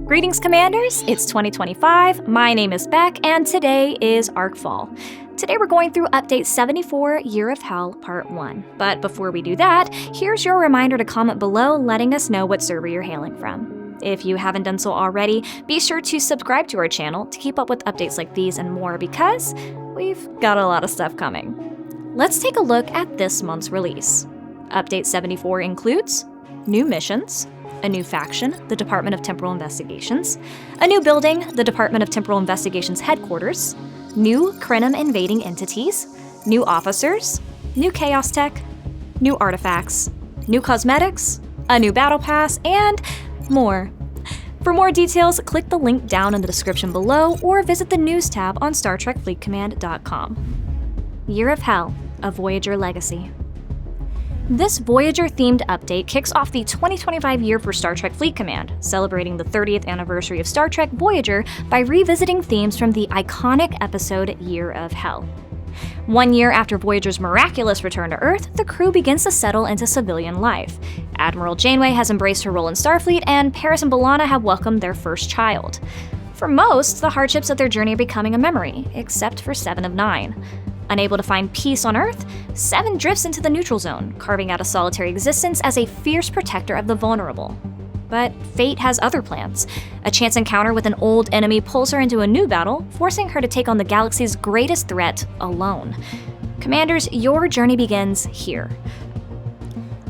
Greetings, Commanders! It's 2025, my name is Beck, and today is Arcfall. Today we're going through Update 74, Year of Hell, Part 1. But before we do that, here's your reminder to comment below letting us know what server you're hailing from. If you haven't done so already, be sure to subscribe to our channel to keep up with updates like these and more because we've got a lot of stuff coming. Let's take a look at this month's release. Update 74 includes new missions, a new faction, the Department of Temporal Investigations, a new building, the Department of Temporal Investigations Headquarters, new Krenim invading entities, new officers, new chaos tech, new artifacts, new cosmetics, a new battle pass, and more. For more details, click the link down in the description below or visit the news tab on StarTrekFleetCommand.com. Year of Hell, a Voyager Legacy. This Voyager-themed update kicks off the 2025 year for Star Trek Fleet Command, celebrating the 30th anniversary of Star Trek Voyager by revisiting themes from the iconic episode Year of Hell. 1 year after Voyager's miraculous return to Earth, the crew begins to settle into civilian life. Admiral Janeway has embraced her role in Starfleet, and Paris and B'Elanna have welcomed their first child. For most, the hardships of their journey are becoming a memory, except for 7 of 9. Unable to find peace on Earth, 7 drifts into the neutral zone, carving out a solitary existence as a fierce protector of the vulnerable. But fate has other plans. A chance encounter with an old enemy pulls her into a new battle, forcing her to take on the galaxy's greatest threat alone. Commanders, your journey begins here.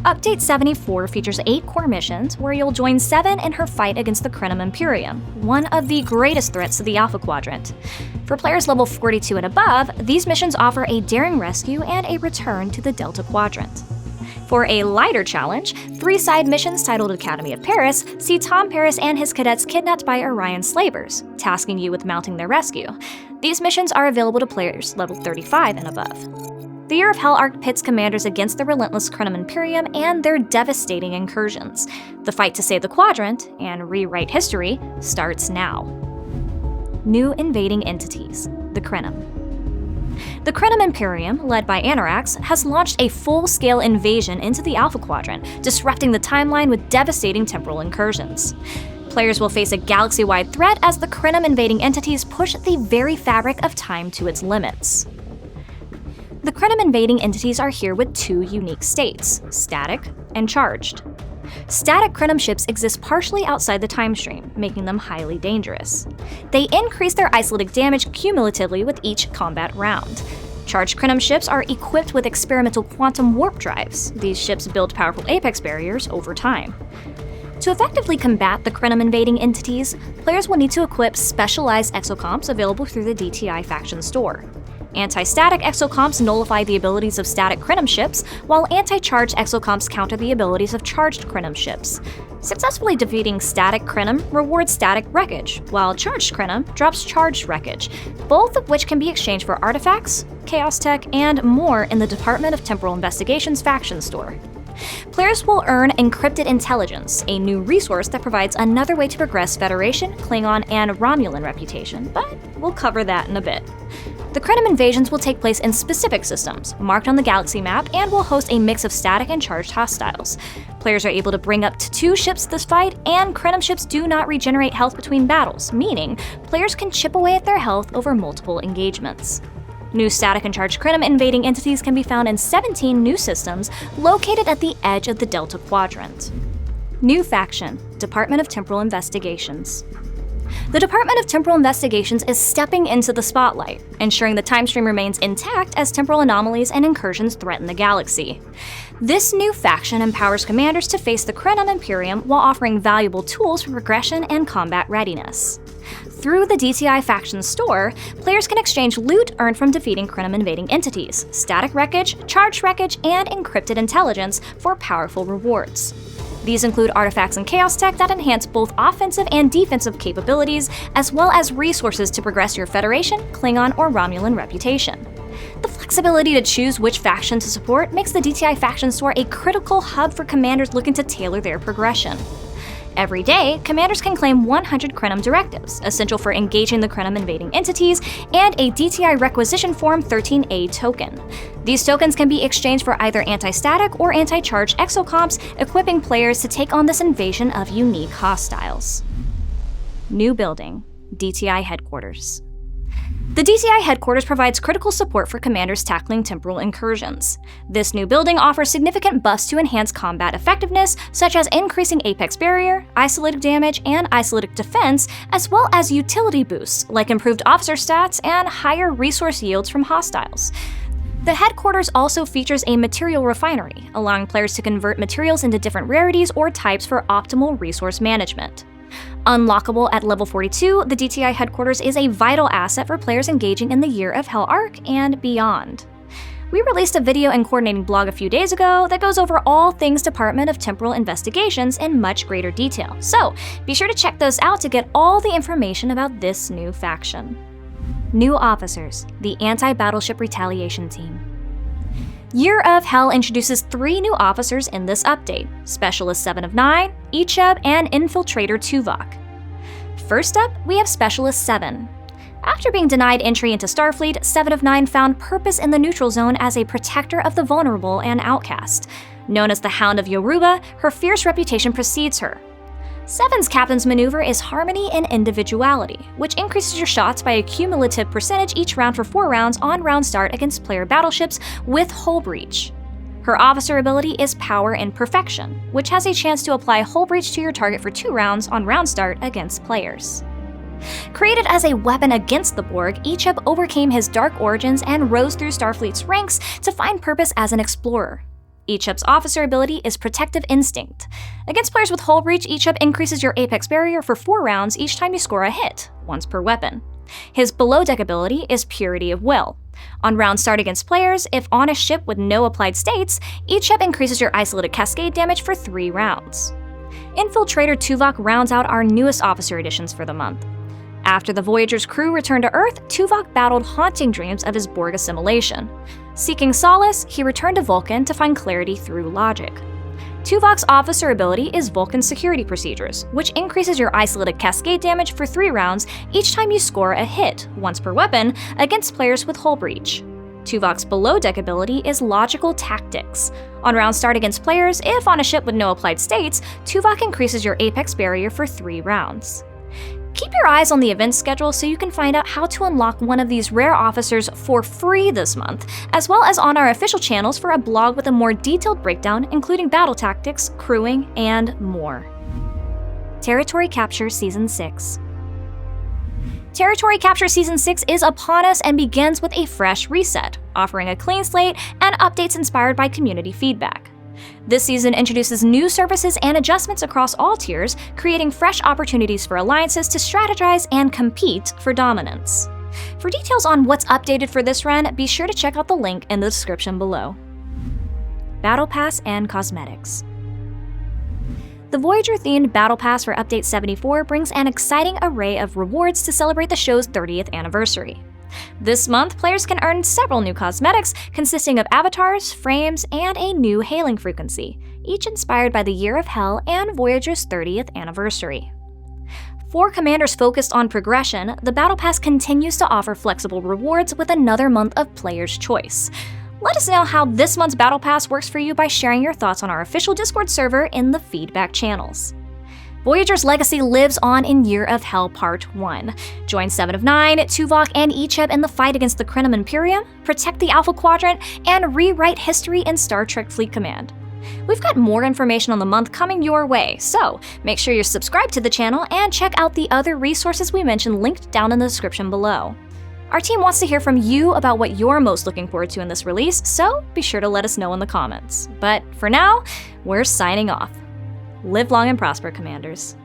Update 74 features 8 core missions where you'll join 7 in her fight against the Krenim Imperium, one of the greatest threats to the Alpha Quadrant. For players level 42 and above, these missions offer a daring rescue and a return to the Delta Quadrant. For a lighter challenge, 3 side missions titled Academy of Paris see Tom Paris and his cadets kidnapped by Orion slavers, tasking you with mounting their rescue. These missions are available to players level 35 and above. The Year of Hell arc pits commanders against the relentless Krenim Imperium and their devastating incursions. The fight to save the quadrant, and rewrite history, starts now. New invading entities, the Krenim. The Krenim Imperium, led by Anorax, has launched a full-scale invasion into the Alpha Quadrant, disrupting the timeline with devastating temporal incursions. Players will face a galaxy-wide threat as the Krenim invading entities push the very fabric of time to its limits. The Krenim invading entities are here with 2 unique states, static and charged. Static Krenim ships exist partially outside the time stream, making them highly dangerous. They increase their isolated damage cumulatively with each combat round. Charged Krenim ships are equipped with experimental quantum warp drives. These ships build powerful apex barriers over time. To effectively combat the Krenim invading entities, players will need to equip specialized exocomps available through the DTI faction store. Anti-static exocomps nullify the abilities of static Krenim ships, while anti-charged exocomps counter the abilities of charged Krenim ships. Successfully defeating static Krenim rewards static wreckage, while charged Krenim drops charged wreckage, both of which can be exchanged for artifacts, chaos tech, and more in the Department of Temporal Investigations faction store. Players will earn Encrypted Intelligence, a new resource that provides another way to progress Federation, Klingon, and Romulan reputation, but we'll cover that in a bit. The Krenim invasions will take place in specific systems, marked on the galaxy map, and will host a mix of static and charged hostiles. Players are able to bring up to 2 ships this fight, and Krenim ships do not regenerate health between battles, meaning players can chip away at their health over multiple engagements. New static and charged Krenim invading entities can be found in 17 new systems located at the edge of the Delta Quadrant. New faction, Department of Temporal Investigations. The Department of Temporal Investigations is stepping into the spotlight, ensuring the time stream remains intact as temporal anomalies and incursions threaten the galaxy. This new faction empowers commanders to face the Krenim Imperium while offering valuable tools for progression and combat readiness. Through the DTI faction store, players can exchange loot earned from defeating Krenim invading entities, static wreckage, charged wreckage, and encrypted intelligence for powerful rewards. These include artifacts and chaos tech that enhance both offensive and defensive capabilities, as well as resources to progress your Federation, Klingon, or Romulan reputation. The flexibility to choose which faction to support makes the DTI faction store a critical hub for commanders looking to tailor their progression. Every day, commanders can claim 100 Krenim directives, essential for engaging the Krenim invading entities, and a DTI Requisition Form 13A token. These tokens can be exchanged for either anti-static or anti-charged exocomps, equipping players to take on this invasion of unique hostiles. New building, DTI Headquarters. The DTI Headquarters provides critical support for commanders tackling temporal incursions. This new building offers significant buffs to enhance combat effectiveness, such as increasing apex barrier, isolated damage, and isolated defense, as well as utility boosts, like improved officer stats and higher resource yields from hostiles. The headquarters also features a material refinery, allowing players to convert materials into different rarities or types for optimal resource management. Unlockable at level 42, the DTI Headquarters is a vital asset for players engaging in the Year of Hell arc and beyond. We released a video and coordinating blog a few days ago that goes over all things Department of Temporal Investigations in much greater detail, so be sure to check those out to get all the information about this new faction. New officers, the Anti-Battleship Retaliation Team. Year of Hell introduces 3 new officers in this update: Specialist 7 of 9, Icheb, and Infiltrator Tuvok. First up, we have Specialist 7. After being denied entry into Starfleet, 7 of 9 found purpose in the neutral zone as a protector of the vulnerable and outcast. Known as the Hound of Yoruba, her fierce reputation precedes her. 7's captain's maneuver is Harmony and Individuality, which increases your shots by a cumulative percentage each round for 4 rounds on round start against player battleships with hull breach. Her officer ability is Power and Perfection, which has a chance to apply hull breach to your target for 2 rounds on round start against players. Created as a weapon against the Borg, Icheb overcame his dark origins and rose through Starfleet's ranks to find purpose as an explorer. Icheb's officer ability is Protective Instinct. Against players with hull breach, Icheb increases your apex barrier for 4 rounds each time you score a hit, once per weapon. His below deck ability is Purity of Will. On round start against players, if on a ship with no applied states, Icheb increases your isolated cascade damage for 3 rounds. Infiltrator Tuvok rounds out our newest officer additions for the month. After the Voyager's crew returned to Earth, Tuvok battled haunting dreams of his Borg assimilation. Seeking solace, he returned to Vulcan to find clarity through logic. Tuvok's officer ability is Vulcan's Security Procedures, which increases your isolated cascade damage for 3 rounds each time you score a hit, once per weapon, against players with hull breach. Tuvok's below deck ability is Logical Tactics. On round start against players, if on a ship with no applied states, Tuvok increases your apex barrier for 3 rounds. Keep your eyes on the event schedule so you can find out how to unlock one of these rare officers for free this month, as well as on our official channels for a blog with a more detailed breakdown, including battle tactics, crewing, and more. Territory Capture Season 6. Territory Capture Season 6 is upon us and begins with a fresh reset, offering a clean slate and updates inspired by community feedback. This season introduces new services and adjustments across all tiers, creating fresh opportunities for alliances to strategize and compete for dominance. For details on what's updated for this run, be sure to check out the link in the description below. Battle Pass and Cosmetics. The Voyager-themed Battle Pass for Update 74 brings an exciting array of rewards to celebrate the show's 30th anniversary. This month, players can earn several new cosmetics consisting of avatars, frames, and a new hailing frequency, each inspired by the Year of Hell and Voyager's 30th anniversary. For commanders focused on progression, the Battle Pass continues to offer flexible rewards with another month of player's choice. Let us know how this month's Battle Pass works for you by sharing your thoughts on our official Discord server in the feedback channels. Voyager's legacy lives on in Year of Hell Part 1. Join 7 of 9, Tuvok, and Icheb in the fight against the Krenim Imperium, protect the Alpha Quadrant, and rewrite history in Star Trek Fleet Command. We've got more information on the month coming your way, so make sure you're subscribed to the channel and check out the other resources we mentioned linked down in the description below. Our team wants to hear from you about what you're most looking forward to in this release, so be sure to let us know in the comments. But for now, we're signing off. Live long and prosper, Commanders.